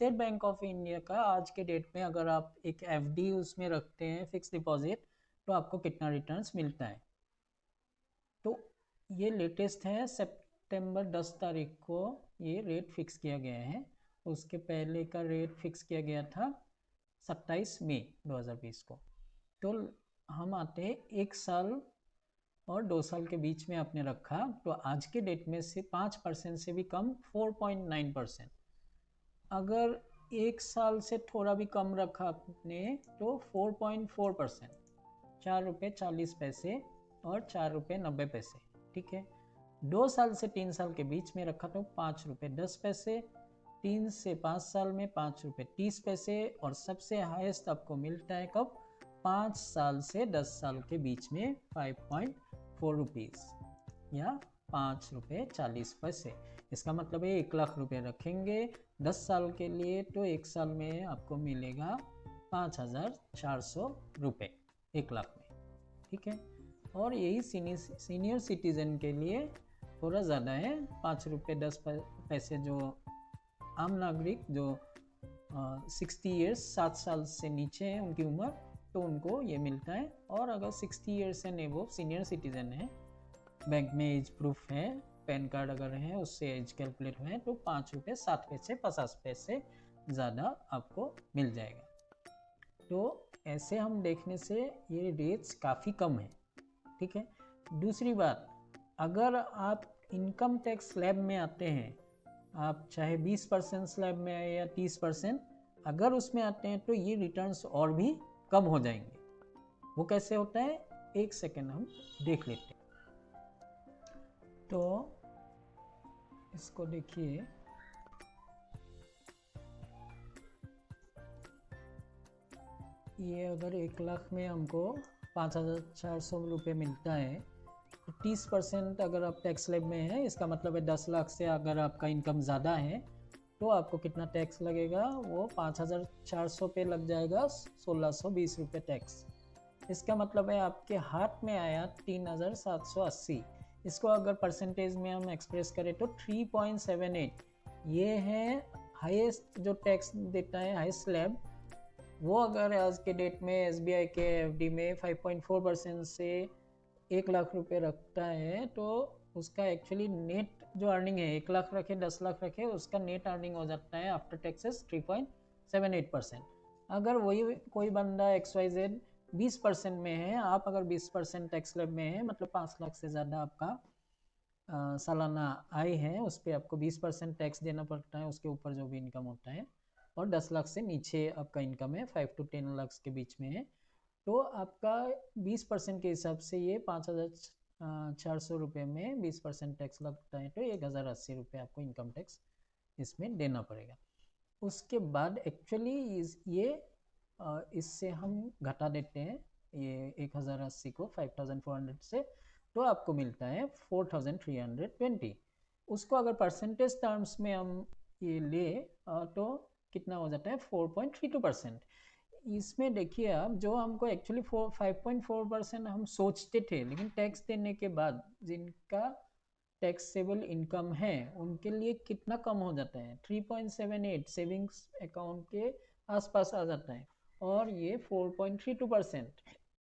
State bank of India का आज के डेट में अगर आप एक एफडी उसमें रखते हैं फिक्स डिपॉजिट, तो आपको कितना रिटर्न्स मिलता है। तो ये लेटेस्ट है, सितंबर 10 तारीख को ये रेट फिक्स किया गया है। उसके पहले का रेट फिक्स किया गया था 27 मई 2020 को। तो हम आते हैं 1 साल और 2 साल के बीच में आपने रखा, तो आज के डेट में से 5% से भी कम 4.9%। अगर 1 साल से थोड़ा भी कम रखा आपने तो 4.4%, 4 रुपये 40 पैसे और 4 रुपये 90 पैसे, ठीक है। 2 साल से 3 साल के बीच में रखा तो 5 रुपये 10 पैसे, 3 से 5 साल में 5 रुपये 30 पैसे, और सबसे हाईएस्ट आपको मिलता है कब, 5 साल से 10 साल के बीच में 5.4 रुपीज़ या 5 रुपये 40 पैसे। इसका मतलब है 1 लाख रुपए रखेंगे 10 साल के लिए, तो 1 साल में आपको मिलेगा 5,400 रुपये 1 लाख में, ठीक है। और यही सीनियर सिटीज़न के लिए थोड़ा ज़्यादा है, 5 रुपये 10 पैसे जो आम नागरिक जो 60 ईयर्स 7 साल से नीचे है उनकी उम्र, तो उनको ये मिलता है। और अगर 60 years and above senior citizen है, बैंक में एज प्रूफ है, पैन कार्ड अगर है उससे एज कैलकुलेट है, तो 5 रुपये 7 पैसे 50 पैसे ज़्यादा आपको मिल जाएगा। तो ऐसे हम देखने से ये रेट्स काफ़ी कम है, ठीक है। दूसरी बात, अगर आप इनकम टैक्स स्लैब में आते हैं, आप चाहे 20% स्लैब में आए या 30%, अगर उसमें आते हैं तो ये रिटर्न्स और भी कम हो जाएंगे। वो कैसे होता है, एक सेकेंड हम देख लेते हैं। तो इसको देखिए, ये अगर 1 लाख में हमको 5,400 रुपये मिलता है, तो 30% अगर आप टैक्स स्लैब में है, इसका मतलब है 10 लाख से अगर आपका इनकम ज़्यादा है तो आपको कितना टैक्स लगेगा, वो 5,400 पे लग जाएगा 1,620 रुपये टैक्स। इसका मतलब है आपके हाथ में आया 3,780। इसको अगर परसेंटेज में हम एक्सप्रेस करें तो 3.78, ये है हाईएस्ट जो टैक्स देता है हाईएस्ट स्लैब। वो अगर आज के डेट में एसबीआई के एफडी में 5.4% से 1 लाख रुपए रखता है, तो उसका एक्चुअली नेट जो अर्निंग है, 1 लाख रखे 10 लाख रखे, उसका नेट अर्निंग हो जाता है आफ्टर टैक्सेस 3.78%। अगर वही कोई बंदा XYZ 20% में है, आप अगर 20% टैक्स स्लैब में है, मतलब 5 लाख से ज़्यादा आपका सालाना आय है, उस पर आपको 20% टैक्स देना पड़ता है, उसके ऊपर जो भी इनकम होता है। और 10 लाख से नीचे आपका इनकम है, 5 to 10 लाख के बीच में है, तो आपका 20% के हिसाब से ये 5,400 रुपये में 20% टैक्स लगता है, तो 1,080 रुपये आपको इनकम टैक्स इसमें देना पड़ेगा। उसके बाद एक्चुअली ये इससे हम घटा देते हैं ये 1,080 को 5,400 से, तो आपको मिलता है 4,320। उसको अगर परसेंटेज टर्म्स में हम ये ले तो कितना हो जाता है, 4.32%। इसमें देखिए आप, जो हमको एक्चुअली 5.4% हम सोचते थे, लेकिन टैक्स देने के बाद जिनका टैक्सेबल इनकम है उनके लिए कितना कम हो जाता है, 3.78 सेविंग्स अकाउंट के आसपास आ जाता है, और ये 4.32%।